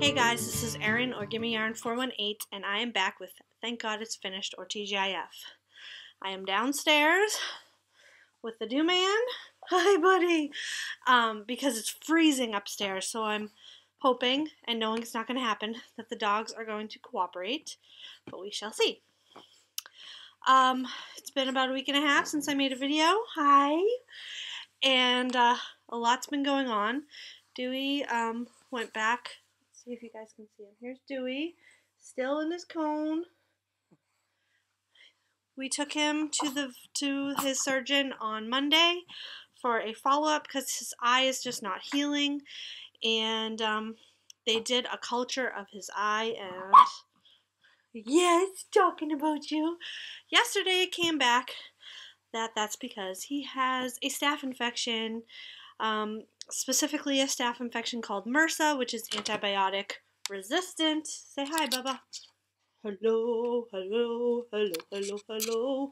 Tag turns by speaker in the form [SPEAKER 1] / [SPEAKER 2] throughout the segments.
[SPEAKER 1] Hey guys, this is Erin or Gimme Yarn 418 and I am back with Thank God It's Finished or TGIF. I am downstairs with the do-man. Hi buddy! Because it's freezing upstairs, so I'm hoping and knowing it's not going to happen that the dogs are going to cooperate, but we shall see. It's been about a week and a half since I made a video. Hi! And a lot's been going on. Dewey went back. See if you guys can see him. Here's Dewey, still in his cone. We took him to his surgeon on Monday for a follow-up because his eye is just not healing, and they did a culture of his eye, and yes, talking about you. Yesterday it came back that's because he has a staph infection. Specifically a staph infection called MRSA, which is antibiotic resistant. Say hi, Bubba. Hello, hello, hello, hello, hello.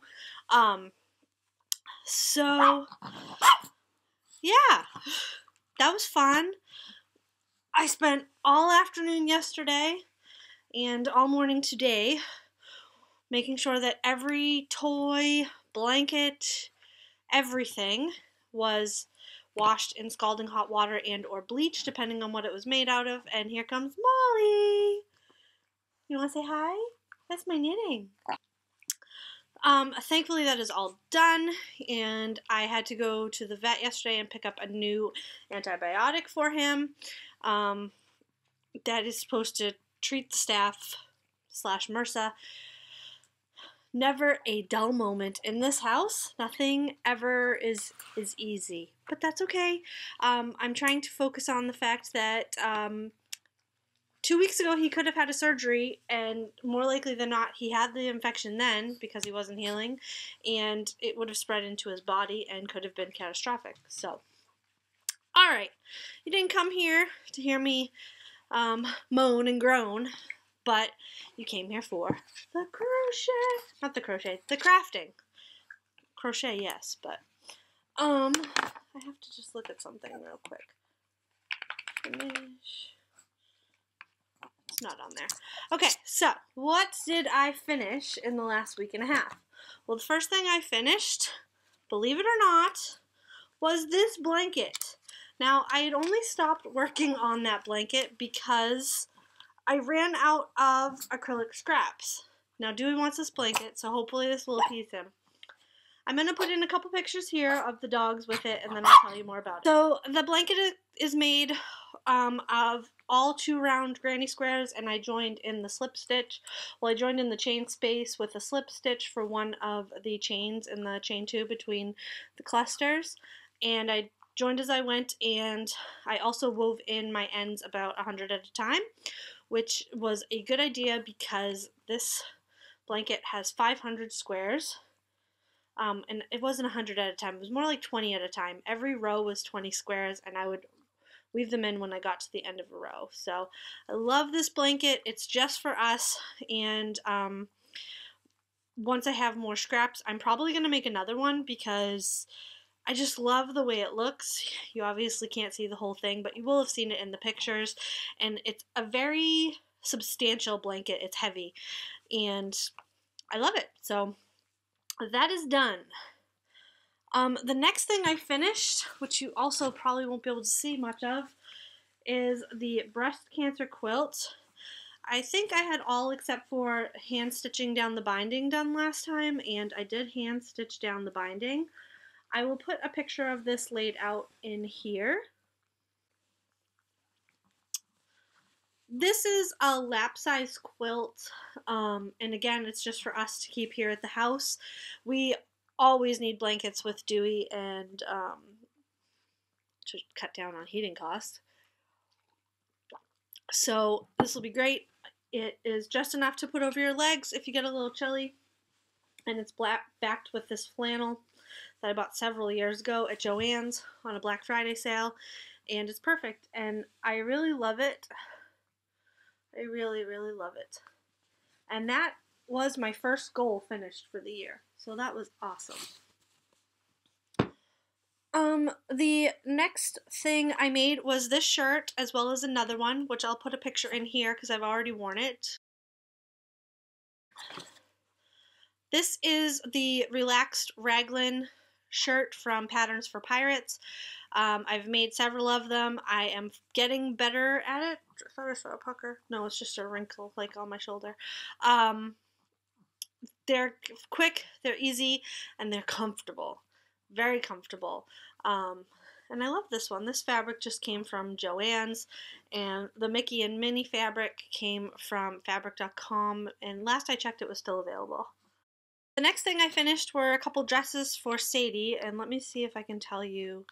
[SPEAKER 1] So, yeah, that was fun. I spent all afternoon yesterday and all morning today making sure that every toy, blanket, everything was washed in scalding hot water and or bleach, depending on what it was made out of. And here comes Molly. You want to say hi? That's my knitting. Thankfully that is all done, and I had to go to the vet yesterday and pick up a new antibiotic for him that is supposed to treat the staph / MRSA. Never a dull moment in this house. Nothing ever is easy, but that's okay. I'm trying to focus on the fact that 2 weeks ago he could have had a surgery, and more likely than not he had the infection then because he wasn't healing, and it would have spread into his body and could have been catastrophic. So, alright, you didn't come here to hear me moan and groan, but you came here for the crochet. Not the crochet, the crafting. Crochet, yes, but I have to just look at something real quick. Finish. It's not on there. Okay, so what did I finish in the last week and a half? Well, the first thing I finished, believe it or not, was this blanket. Now, I had only stopped working on that blanket because I ran out of acrylic scraps. Now, Dewey wants this blanket, so hopefully this will appease him. I'm going to put in a couple pictures here of the dogs with it, and then I'll tell you more about it. So, the blanket is made of all 2 round granny squares, and I joined in the slip stitch. Well, I joined in the chain space with a slip stitch for one of the chains in the chain 2 between the clusters, and I joined as I went, and I also wove in my ends about 100 at a time, which was a good idea because this blanket has 500 squares, and it wasn't 100 at a time, it was more like 20 at a time. Every row was 20 squares, and I would weave them in when I got to the end of a row. So I love this blanket. It's just for us, and once I have more scraps, I'm probably going to make another one because I just love the way it looks. You obviously can't see the whole thing, but you will have seen it in the pictures, and it's a very substantial blanket. It's heavy, and I love it. So that is done. The next thing I finished, which you also probably won't be able to see much of, is the breast cancer quilt. I think I had all except for hand stitching down the binding done last time, and I did hand stitch down the binding. I will put a picture of this laid out in here. This is a lap size quilt, and again, it's just for us to keep here at the house. We always need blankets with Dewey, and to cut down on heating costs. So this will be great. It is just enough to put over your legs if you get a little chilly, and it's backed with this flannel that I bought several years ago at Joann's on a Black Friday sale, and it's perfect, and I really love it. I really, really love it. And that was my first goal finished for the year, so that was awesome. The next thing I made was this shirt as well as another one, which I'll put a picture in here because I've already worn it. This is the relaxed raglan shirt from Patterns for Pirates. I've made several of them. I am getting better at it. I thought I saw a pucker. No, it's just a wrinkle like on my shoulder. They're quick, they're easy, and they're comfortable. Very comfortable. And I love this one. This fabric just came from Joann's, and the Mickey and Minnie fabric came from fabric.com, and last I checked it was still available. The next thing I finished were a couple dresses for Sadie, and let me see if I can tell you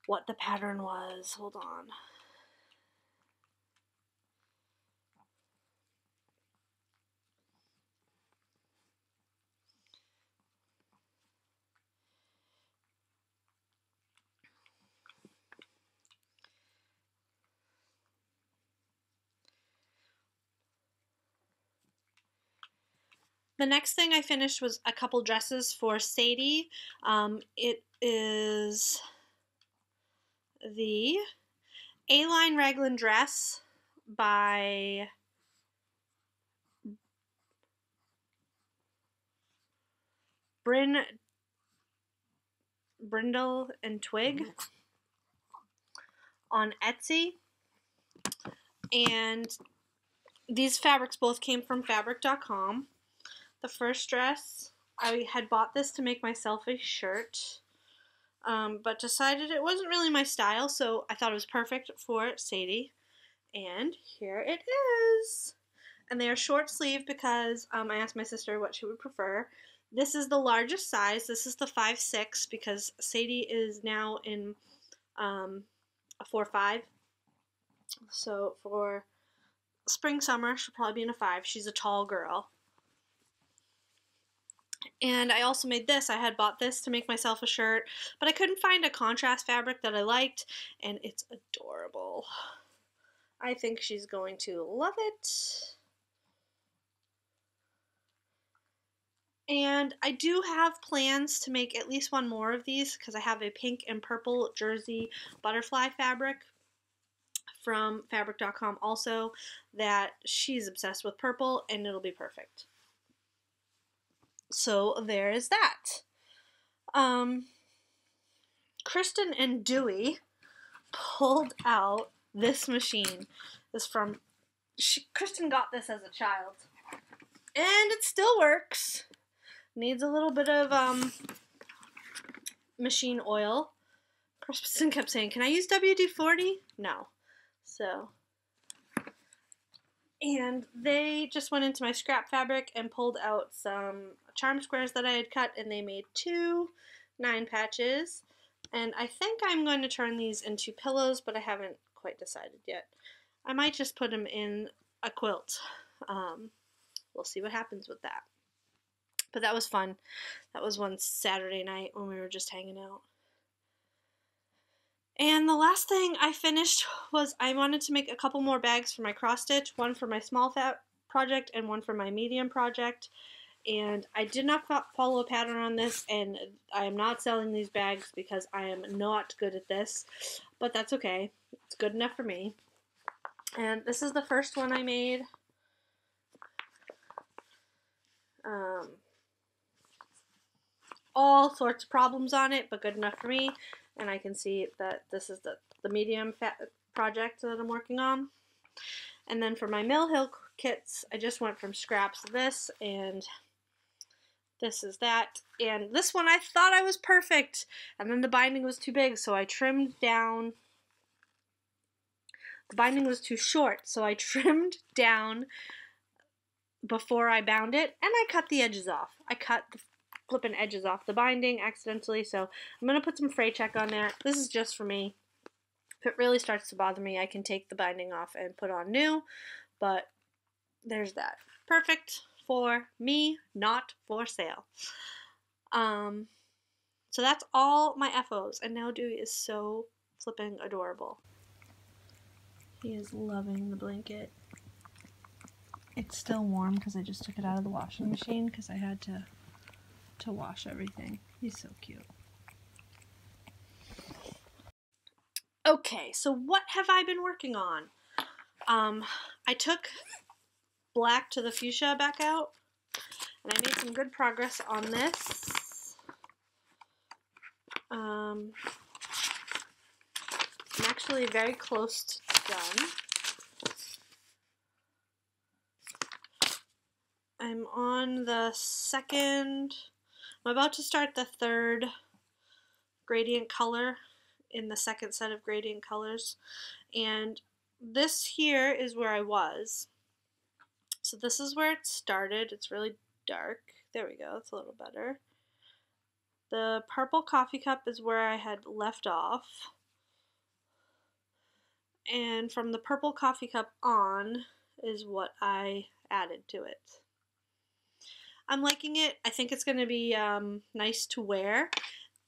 [SPEAKER 1] what the pattern was. Hold on. The next thing I finished was a couple dresses for Sadie. It is the A-line raglan dress by Brindle and Twig on Etsy. And these fabrics both came from fabric.com. The first dress, I had bought this to make myself a shirt, but decided it wasn't really my style, so I thought it was perfect for Sadie. And here it is. And they are short sleeve because I asked my sister what she would prefer. This is the largest size. This is the 5'6" because Sadie is now in a 4'5". So for spring, summer, she'll probably be in a 5. She's a tall girl. And I also made this. I had bought this to make myself a shirt, but I couldn't find a contrast fabric that I liked, and it's adorable. I think she's going to love it. And I do have plans to make at least one more of these because I have a pink and purple jersey butterfly fabric from fabric.com also that she's obsessed with purple, and it'll be perfect. So there is that. Kristen and Dewey pulled out this machine. This from Kristen got this as a child, and it still works. Needs a little bit of machine oil. Kristen kept saying, "Can I use WD-40?" No. So, and they just went into my scrap fabric and pulled out some charm squares that I had cut, and they made 2 9 patches. And I think I'm going to turn these into pillows, but I haven't quite decided yet. I might just put them in a quilt. We'll see what happens with that. But that was fun. That was one Saturday night when we were just hanging out. And the last thing I finished was I wanted to make a couple more bags for my cross stitch, one for my small project and one for my medium project. And I did not follow a pattern on this, and I am not selling these bags because I am not good at this, but that's okay. It's good enough for me. And this is the first one I made. All sorts of problems on it, but good enough for me. And I can see that this is the medium project that I'm working on. And then for my Mill Hill kits, I just went from scraps to this, and this is that. And this one I thought I was perfect, and then the binding was too big, so I trimmed down. The binding was too short, so I trimmed down before I bound it, and I cut the edges off. I cut the flipping edges off the binding accidentally, so I'm going to put some fray check on there. This is just for me. If it really starts to bother me, I can take the binding off and put on new, but there's that. Perfect for me, not for sale. So that's all my FOs, and now Dewey is so flipping adorable. He is loving the blanket. It's still warm because I just took it out of the washing machine because I had to wash everything. He's so cute. Okay, so what have I been working on? I took black to the fuchsia back out, and I made some good progress on this. I'm actually very close to done. I'm on the second, I'm about to start the third gradient color in the second set of gradient colors, and this here is where I was. So this is where it started. It's really dark. There we go, it's a little better. The purple coffee cup is where I had left off, and from the purple coffee cup on is what I added to it. I'm liking it. I think it's going to be nice to wear,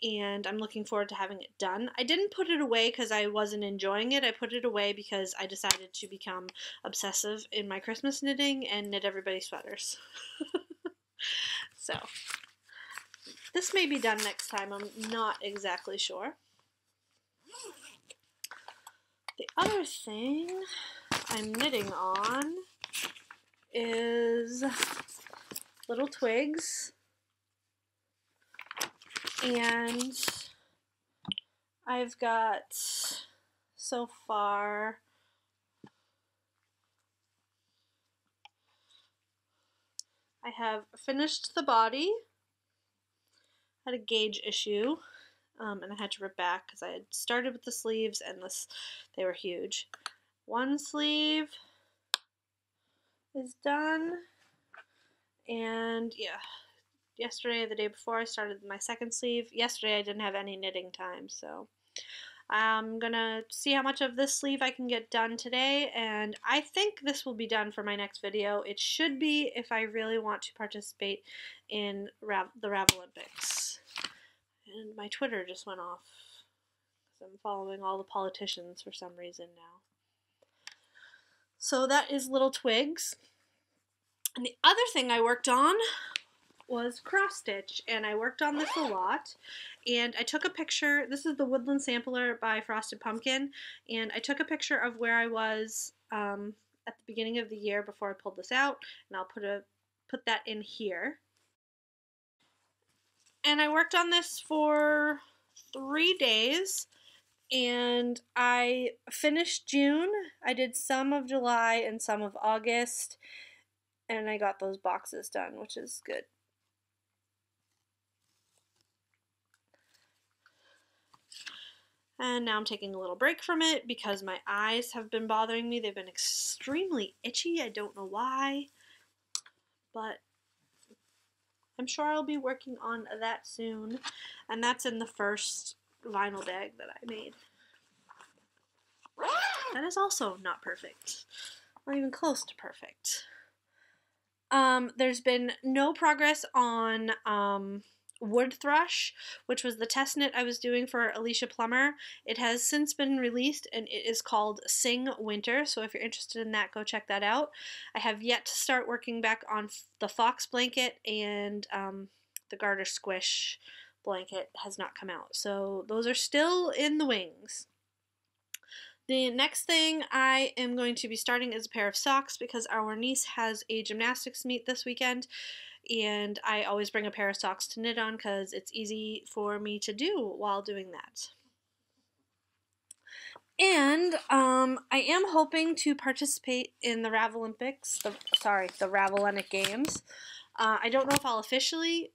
[SPEAKER 1] and I'm looking forward to having it done. I didn't put it away because I wasn't enjoying it. I put it away because I decided to become obsessive in my Christmas knitting and knit everybody's sweaters. So, this may be done next time. I'm not exactly sure. The other thing I'm knitting on is little twigs, and I've got so far I have finished the body. I had a gauge issue, and I had to rip back because I had started with the sleeves and they were huge. One sleeve is done, and yeah, yesterday or the day before I started my second sleeve. Yesterday I didn't have any knitting time, so I'm gonna see how much of this sleeve I can get done today, and I think this will be done for my next video. It should be if I really want to participate in the Ravelympics. And my Twitter just went off because I'm following all the politicians for some reason now. So that is little twigs. And the other thing I worked on was cross stitch, and I worked on this a lot, and I took a picture. This is the Woodland Sampler by Frosted Pumpkin, and I took a picture of where I was at the beginning of the year before I pulled this out, and I'll put that in here. And I worked on this for 3 days, and I finished June. I did some of July and some of August, and I got those boxes done, which is good. And now I'm taking a little break from it because my eyes have been bothering me. They've been extremely itchy. I don't know why, but I'm sure I'll be working on that soon. And that's in the first vinyl bag that I made. That is also not perfect. Not even close to perfect. There's been no progress on Wood Thrush, which was the test knit I was doing for Alicia Plummer. It has since been released, and it is called Sing Winter, so if you're interested in that, go check that out. I have yet to start working back on the Fox blanket, and the Garter Squish blanket has not come out, so those are still in the wings. The next thing I am going to be starting is a pair of socks because our niece has a gymnastics meet this weekend, and I always bring a pair of socks to knit on because it's easy for me to do while doing that. And I am hoping to participate in the Ravelympics, the Ravelenic Games. I don't know if I'll officially...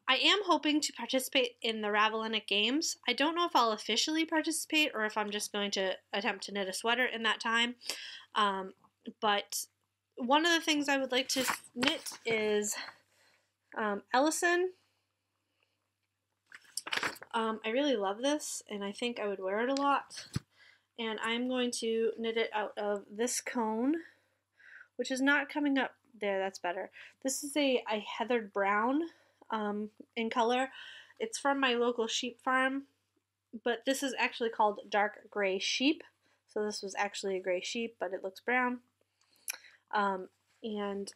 [SPEAKER 1] I am hoping to participate in the Ravelenic Games. I don't know if I'll officially participate or if I'm just going to attempt to knit a sweater in that time. But one of the things I would like to knit is Ellison. I really love this, and I think I would wear it a lot. And I'm going to knit it out of this cone, which is not coming up there. That's better. This is a heathered brown in color. It's from my local sheep farm, but this is actually called dark gray sheep. So this was actually a gray sheep, but it looks brown. And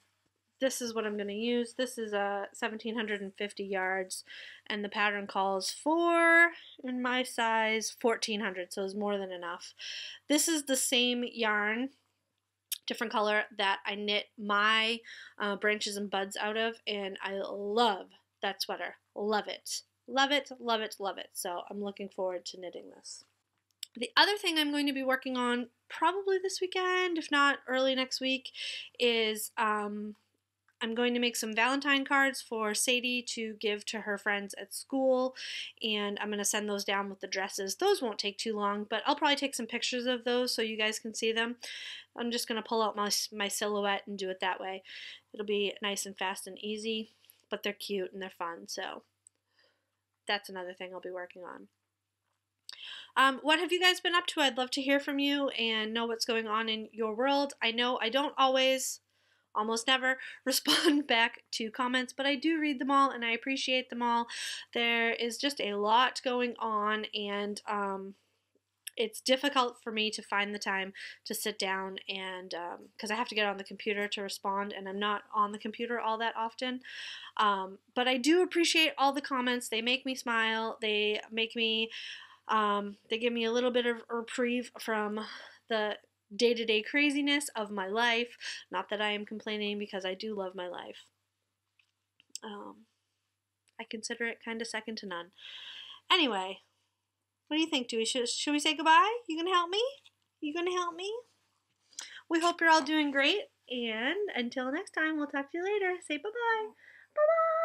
[SPEAKER 1] this is what I'm going to use. This is 1,750 yards, and the pattern calls for, in my size, 1,400, so it's more than enough. This is the same yarn, different color, that I knit my branches and buds out of, and I love that sweater. Love it. Love it, love it, love it. So I'm looking forward to knitting this. The other thing I'm going to be working on probably this weekend, if not early next week, is I'm going to make some Valentine cards for Sadie to give to her friends at school, and I'm going to send those down with the dresses. Those won't take too long, but I'll probably take some pictures of those so you guys can see them. I'm just going to pull out my silhouette and do it that way. It'll be nice and fast and easy, but they're cute and they're fun, so that's another thing I'll be working on. What have you guys been up to? I'd love to hear from you and know what's going on in your world. I know I don't always, almost never, respond back to comments, but I do read them all and I appreciate them all. There is just a lot going on, and it's difficult for me to find the time to sit down and, because I have to get on the computer to respond, and I'm not on the computer all that often. But I do appreciate all the comments. They make me smile. They make me, they give me a little bit of reprieve from the day-to-day craziness of my life. Not that I am complaining, because I do love my life. I consider it kind of second to none. Anyway, what do you think, Dewey? Should we say goodbye? You gonna help me? You gonna help me? We hope you're all doing great, and until next time, we'll talk to you later. Say bye-bye. Bye-bye.